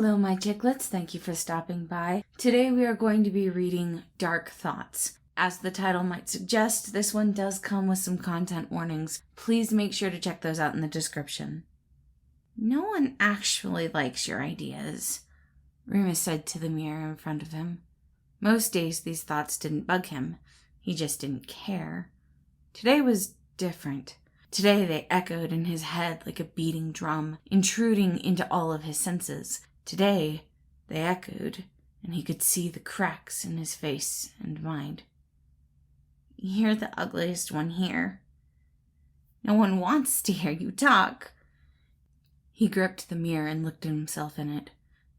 Hello, my chicklets. Thank you for stopping by. Today we are going to be reading Dark Thoughts. As the title might suggest, this one does come with some content warnings. Please make sure to check those out in the description. No one actually likes your ideas, Remus said to the mirror in front of him. Most days these thoughts didn't bug him. He just didn't care. Today was different. Today they echoed in his head like a beating drum, intruding into all of his senses. Today they echoed, and he could see the cracks in his face and mind. You're the ugliest one here. No one wants to hear you talk. He gripped the mirror and looked at himself in it.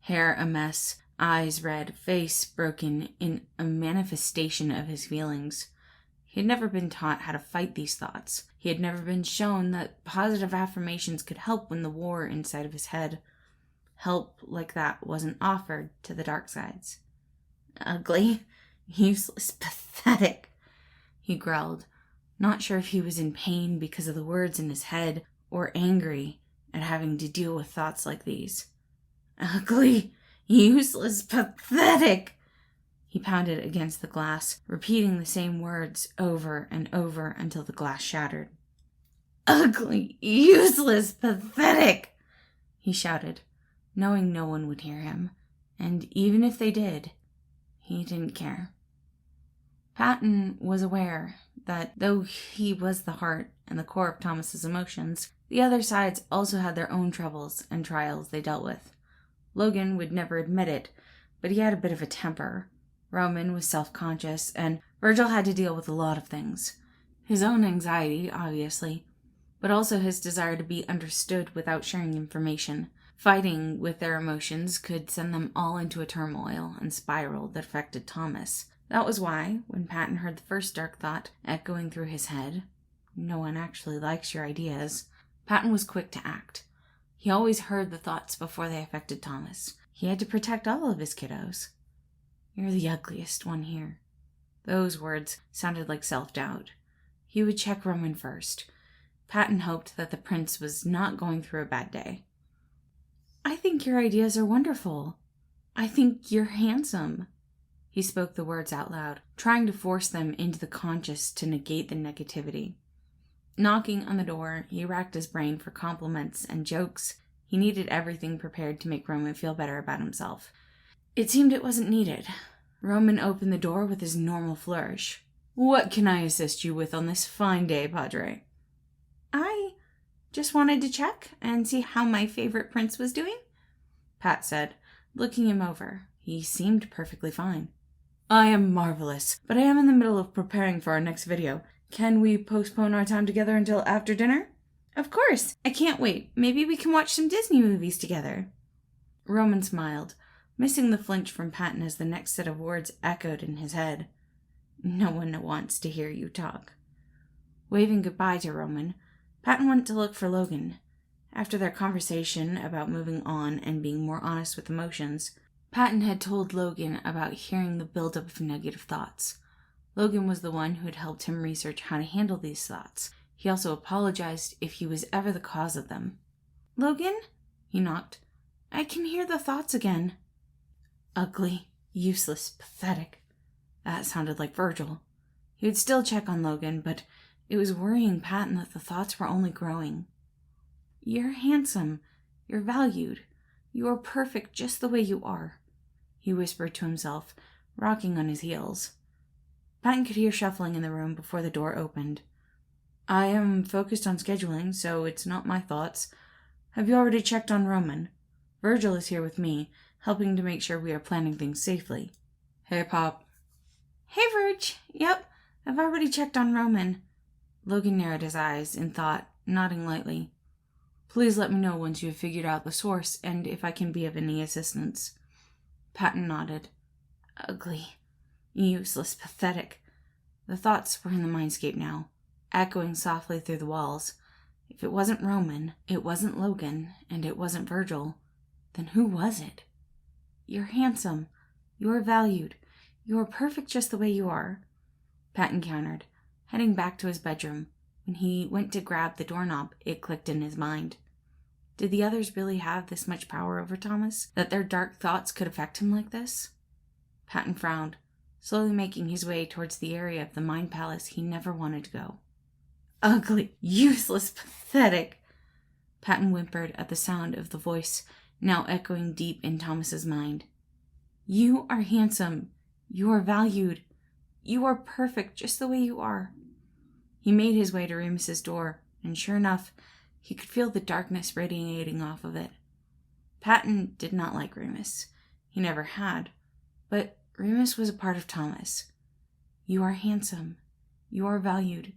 Hair a mess, eyes red, face broken in a manifestation of his feelings. He had never been taught how to fight these thoughts. He had never been shown that positive affirmations could help win the war inside of his head. Help like that wasn't offered to the dark sides. Ugly, useless, pathetic, he growled, not sure if he was in pain because of the words in his head or angry at having to deal with thoughts like these. Ugly, useless, pathetic. He pounded against the glass, repeating the same words over and over until the glass shattered. Ugly, useless, pathetic, he shouted, knowing no one would hear him, and even if they did, he didn't care. Patton was aware that though he was the heart and the core of Thomas's emotions, the other sides also had their own troubles and trials they dealt with. Logan would never admit it, but he had a bit of a temper. Roman was self-conscious, and Virgil had to deal with a lot of things. His own anxiety, obviously, but also his desire to be understood without sharing information. Fighting with their emotions could send them all into a turmoil and spiral that affected Thomas. That was why, when Patton heard the first dark thought echoing through his head, no one actually likes your ideas, Patton was quick to act. He always heard the thoughts before they affected Thomas. He had to protect all of his kiddos. You're the ugliest one here. Those words sounded like self-doubt. He would check Roman first. Patton hoped that the prince was not going through a bad day. I think your ideas are wonderful. I think you're handsome. He spoke the words out loud, trying to force them into the conscious to negate the negativity. Knocking on the door, he racked his brain for compliments and jokes. He needed everything prepared to make Roman feel better about himself. It seemed it wasn't needed. Roman opened the door with his normal flourish. What can I assist you with on this fine day, Padre? I just wanted to check and see how my favorite prince was doing, Pat said, looking him over. He seemed perfectly fine. I am marvelous, but I am in the middle of preparing for our next video. Can we postpone our time together until after dinner? Of course. I can't wait. Maybe we can watch some Disney movies together. Roman smiled, missing the flinch from Patton as the next set of words echoed in his head. No one wants to hear you talk. Waving goodbye to Roman, Patton went to look for Logan. After their conversation about moving on and being more honest with emotions, Patton had told Logan about hearing the buildup of negative thoughts. Logan was the one who had helped him research how to handle these thoughts. He also apologized if he was ever the cause of them. Logan? He knocked. I can hear the thoughts again. Ugly, useless, pathetic. That sounded like Virgil. He would still check on Logan, but it was worrying Patton that the thoughts were only growing. You're handsome. You're valued. You are perfect just the way you are, he whispered to himself, rocking on his heels. Patton could hear shuffling in the room before the door opened. I am focused on scheduling, so it's not my thoughts. Have you already checked on Roman? Virgil is here with me, helping to make sure we are planning things safely. Hey, Pop. Hey, Virg. Yep, I've already checked on Roman. Logan narrowed his eyes in thought, nodding lightly. Please let me know once you have figured out the source and if I can be of any assistance. Patton nodded. Ugly, useless, pathetic. The thoughts were in the mindscape now, echoing softly through the walls. If it wasn't Roman, it wasn't Logan, and it wasn't Virgil, then who was it? You're handsome. You're valued. You're perfect just the way you are, Patton countered, heading back to his bedroom. When he went to grab the doorknob, it clicked in his mind. Did the others really have this much power over Thomas, that their dark thoughts could affect him like this? Patton frowned, slowly making his way towards the area of the mind palace he never wanted to go. Ugly, useless, pathetic, Patton whimpered at the sound of the voice now echoing deep in Thomas's mind. You are handsome. You are valued. You are perfect just the way you are. He made his way to Remus's door, and sure enough, he could feel the darkness radiating off of it. Patton did not like Remus. He never had. But Remus was a part of Thomas. You are handsome. You are valued.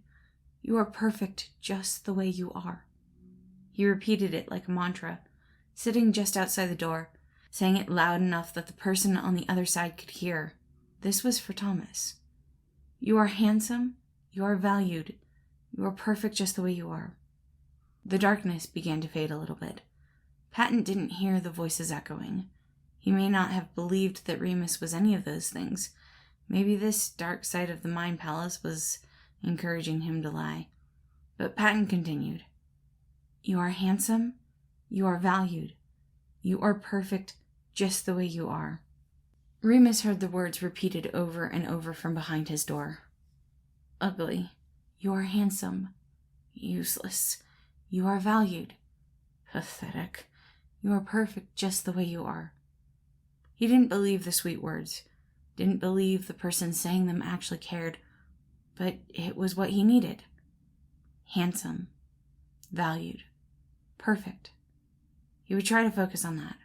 You are perfect just the way you are. He repeated it like a mantra, sitting just outside the door, saying it loud enough that the person on the other side could hear. This was for Thomas. You are handsome. You are valued. You are perfect just the way you are. The darkness began to fade a little bit. Patton didn't hear the voices echoing. He may not have believed that Remus was any of those things. Maybe this dark side of the Mind Palace was encouraging him to lie. But Patton continued. You are handsome. You are valued. You are perfect just the way you are. Remus heard the words repeated over and over from behind his door. Ugly. You are handsome. Useless. You are valued. Pathetic. You are perfect just the way you are. He didn't believe the sweet words, didn't believe the person saying them actually cared, but it was what he needed. Handsome. Valued. Perfect. He would try to focus on that.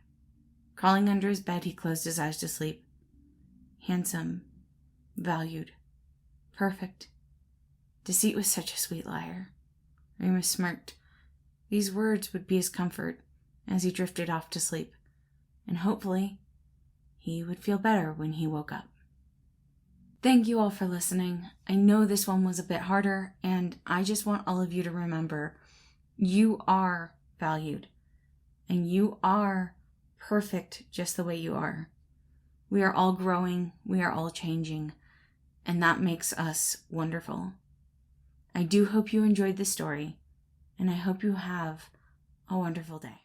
Crawling under his bed, he closed his eyes to sleep. Handsome. Valued. Perfect. Deceit was such a sweet liar. Remus smirked. These words would be his comfort as he drifted off to sleep, and hopefully he would feel better when he woke up. Thank you all for listening. I know this one was a bit harder, and I just want all of you to remember you are valued, and you are perfect just the way you are. We are all growing, we are all changing, and that makes us wonderful. I do hope you enjoyed the story, and I hope you have a wonderful day.